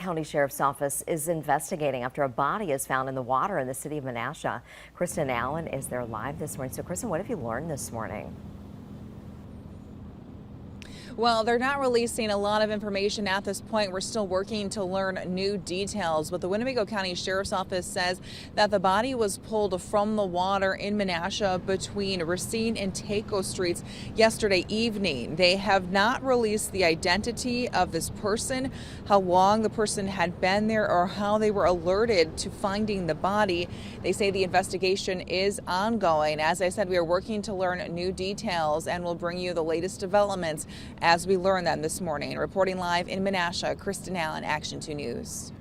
County Sheriff's Office is investigating after a body is found in the water in the city of Menasha. Kristen Allen is there live this morning. So Kristen, what have you learned this morning? Well, they're not releasing a lot of information at this point. We're still working to learn new details, but the Winnebago County Sheriff's Office says that the body was pulled from the water in Menasha between Racine and Tayco streets yesterday evening. They have not released the identity of this person, how long the person had been there, or how they were alerted to finding the body. They say the investigation is ongoing. As I said, we are working to learn new details and will bring you the latest developments as we learn them this morning. Reporting live in Menasha, Kristen Allen, Action 2 News.